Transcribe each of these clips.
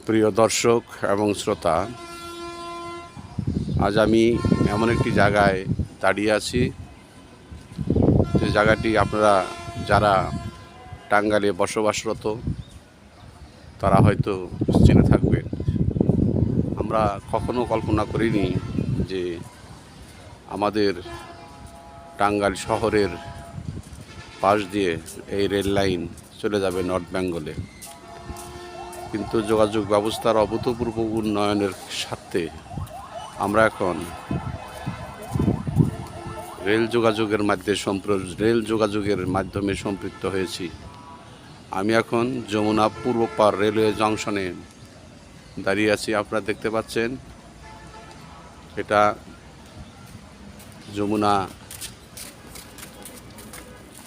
প্রিয় দর্শক এবং শ্রোতা, আজ আমি এমন একটি জায়গায় দাঁড়িয়ে আছি যে জায়গাটি আপনারা যারা টাঙ্গাইলে বসবাসরত তারা হয়তো চিনে থাকবেন। আমরা কখনো কল্পনা করিনি যে আমাদের টাঙ্গাইল শহরের পাশ দিয়ে এই রেল লাইন চলে যাবে নর্থ বেঙ্গলে, কিন্তু যোগাযোগ ব্যবস্থার অভূতপূর্ব উন্নয়নের স্বার্থে আমরা এখন রেল যোগাযোগের মাধ্যমে সম্পৃক্ত হয়েছি। আমি এখন যমুনা পূর্ব পার রেলওয়ে জংশনে দাঁড়িয়ে আছি। আপনারা দেখতে পাচ্ছেন এটা যমুনা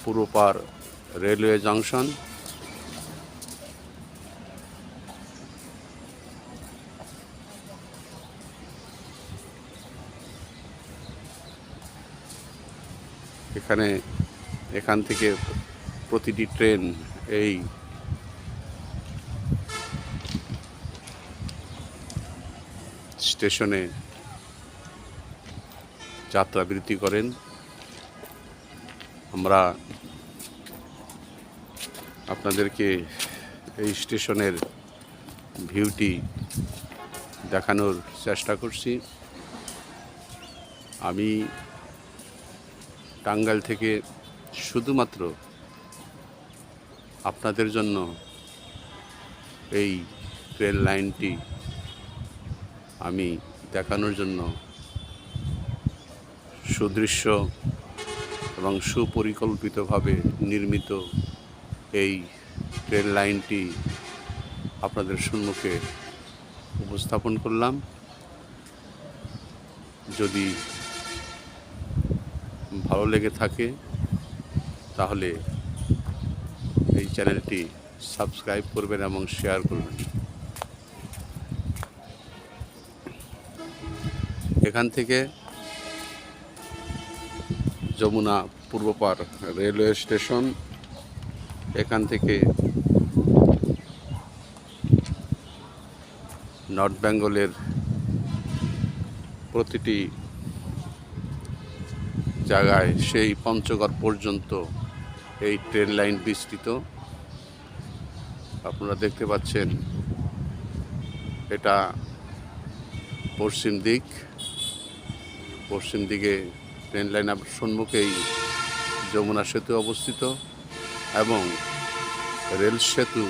পূর্ব পার রেলওয়ে জংশন। এখান থেকে প্রতিটি ট্রেন এই স্টেশনে যাত্রাবিরতি করেন। আমরা আপনাদেরকে এই স্টেশনের ভিউটি দেখানোর চেষ্টা করছি। আমি টাঙ্গাইল থেকে শুধুমাত্র আপনাদের জন্য এই রেল লাইনটি আমি দেখানোর জন্য সুদৃশ্য এবং সুপরিকল্পিতভাবে নির্মিত এই রেল লাইনটি আপনাদের সম্মুখে উপস্থাপন করলাম। যদি ভালো লেগে থাকে তাহলে এই চ্যানেলটি সাবস্ক্রাইব করবেন এবং শেয়ার করবেন। এখান থেকে যমুনা পূর্বপার রেলওয়ে স্টেশন, এখান থেকে নর্থ বেঙ্গলের প্রতিটি জায়গায় সেই পঞ্চগড় পর্যন্ত এই ট্রেন লাইন বিস্তৃত। আপনারা দেখতে পাচ্ছেন এটা পশ্চিম দিকে ট্রেন লাইন সম্মুখেই যমুনা সেতু অবস্থিত এবং রেল সেতু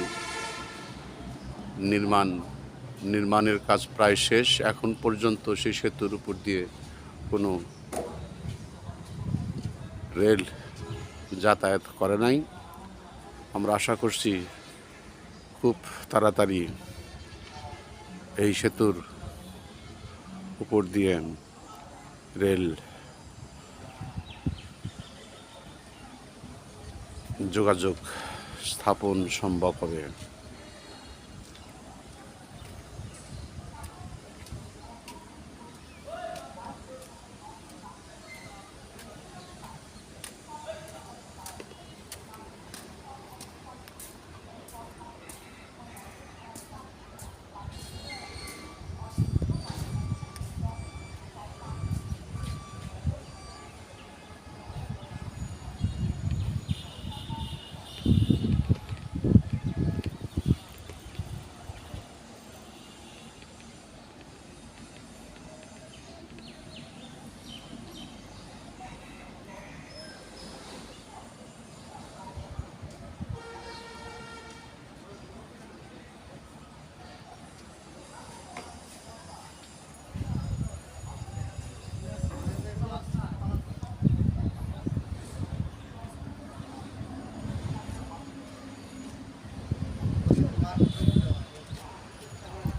নির্মাণের কাজ প্রায় শেষ। এখন পর্যন্ত সেই সেতুর উপর দিয়ে কোনো রেল যাতায়াত করে নাই। আমরা আশা করছি খুব তাড়াতাড়ি এই সেতুর উপর দিয়ে রেল যোগাযোগ স্থাপন সম্ভব হবে।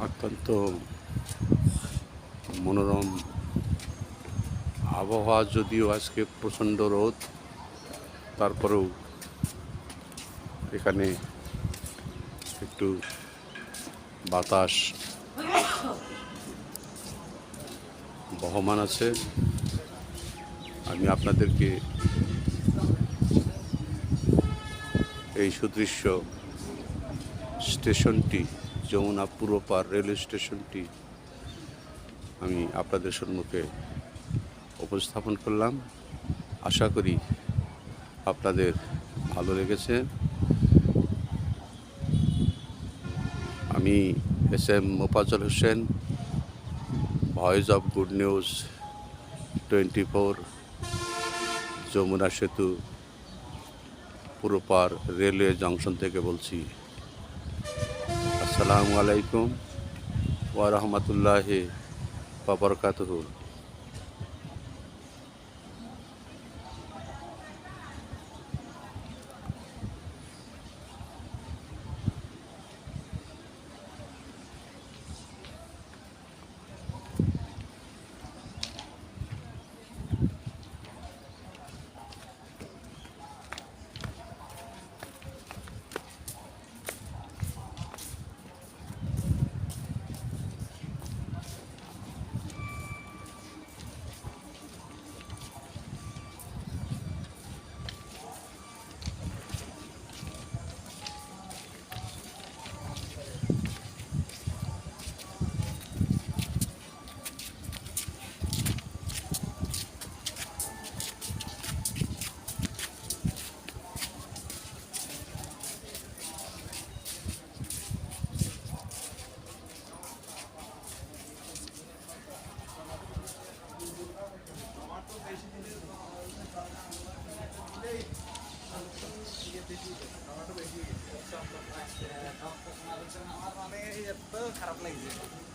অত্যন্ত মনোরম আবহাওয়া, যদিও আজকে প্রচণ্ড রোদ, তারপরেও এখানে একটু বাতাস বহমান আছে। আমি আপনাদেরকে এই সুদৃশ্য স্টেশনটি যমুনা পূর্ব পার রেলওয়ে স্টেশনটি আমি আপনাদের সম্মুখে উপস্থাপন করলাম। আশা করি আপনাদের ভালো লেগেছে। আমি S M. Mofazzal Hossain, voice of good news 24, Jamuna সেতু পূর্ব পার রেলওয়ে জংশন থেকে বলছি। আসসালামু আলাইকুম ওয়া রাহমাতুল্লাহি ওয়া বারাকাতুহু। আমার মানে খারাপ লাগছে।